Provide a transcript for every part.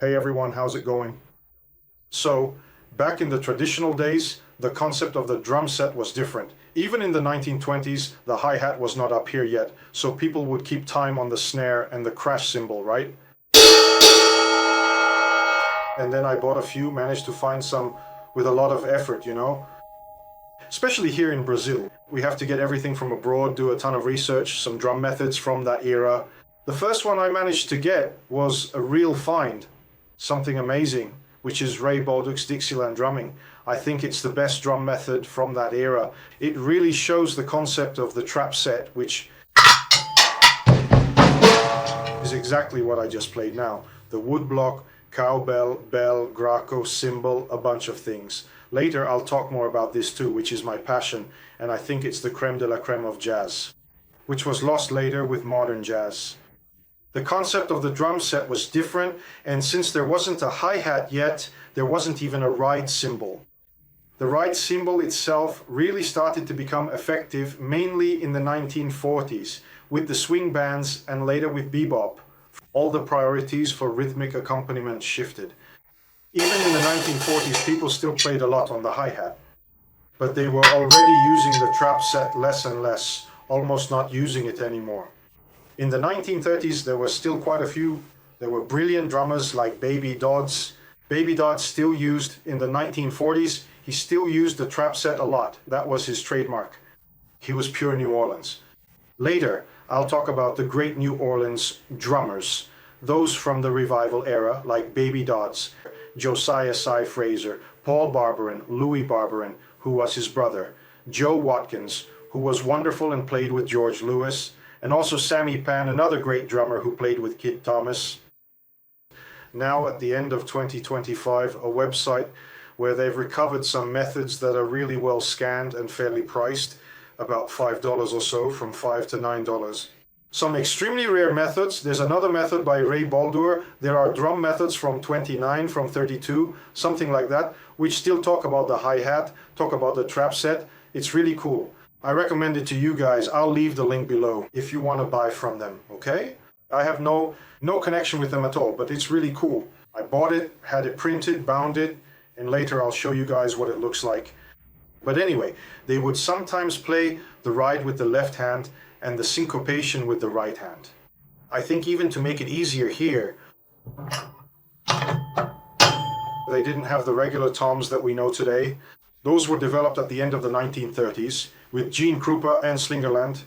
Hey everyone, how's it going? So, back in the traditional days, the concept of the drum set was different. Even in the 1920s, the hi-hat was not up here yet, so people would keep time on the snare and the crash cymbal, right? And then I bought a few, managed to find some with a lot of effort, Especially here in Brazil. We have to get everything from abroad, do a ton of research, some drum methods from that era. The first one I managed to get was a real find, something amazing, which is Ray Bolduc's Dixieland drumming. I think it's the best drum method from that era. It really shows the concept of the TRAPSET, which is exactly what I just played now. The woodblock, cowbell, bell, graco, cymbal, a bunch of things. Later I'll talk more about this too, which is my passion, and I think it's the creme de la creme of jazz, which was lost later with modern jazz. The concept of the drum set was different, and since there wasn't a hi-hat yet, there wasn't even a ride cymbal. The ride cymbal itself really started to become effective mainly in the 1940s, with the swing bands and later with bebop. All the priorities for rhythmic accompaniment shifted. Even in the 1940s, people still played a lot on the hi-hat, but they were already using the trap set less and less, almost not using it anymore. In the 1930s, there were still quite a few. There were brilliant drummers like Baby Dodds. Baby Dodds still used in the 1940s. He still used the trap set a lot. That was his trademark. He was pure New Orleans. Later, I'll talk about the great New Orleans drummers, those from the revival era like Baby Dodds, Josiah Cy Fraser, Paul Barberin, Louis Barberin, who was his brother, Joe Watkins, who was wonderful and played with George Lewis, and also Sammy Pan, another great drummer who played with Kid Thomas. Now at the end of 2025, a website where they've recovered some methods that are really well scanned and fairly priced, about $5 or so, from $5 to $9. Some extremely rare methods. There's another method by Ray Bolduc. There are drum methods from 29, from 32, something like that, which still talk about the hi-hat, talk about the trap set. It's really cool. I recommend it to you guys. I'll leave the link below if you want to buy from them, okay? I have no connection with them at all, but it's really cool. I bought it, had it printed, bound it, and later I'll show you guys what it looks like. But anyway, they would sometimes play the ride with the left hand and the syncopation with the right hand. I think even to make it easier here, they didn't have the regular toms that we know today. Those were developed at the end of the 1930s with Gene Krupa and Slingerland.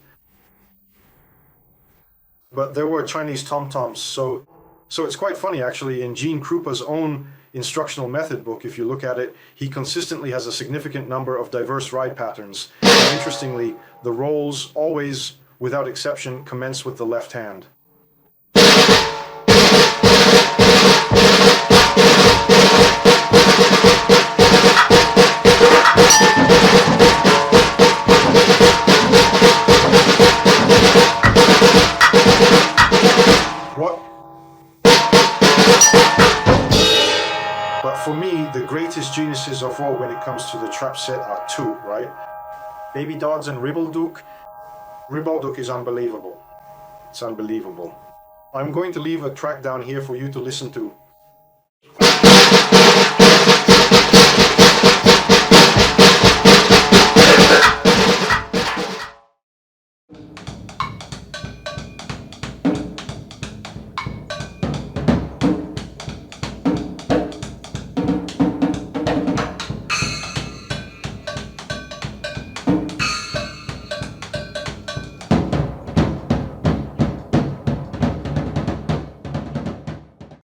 But there were Chinese tom-toms, so it's quite funny actually. In Gene Krupa's own instructional method book, if you look at it, he consistently has a significant number of diverse ride patterns. And interestingly, the rolls always, without exception, commence with the left hand. But for me, the greatest geniuses of all when it comes to the trap set are two, right? Baby Dodds and Ribolduc. Ribolduc is unbelievable. It's unbelievable. I'm going to leave a track down here for you to listen to.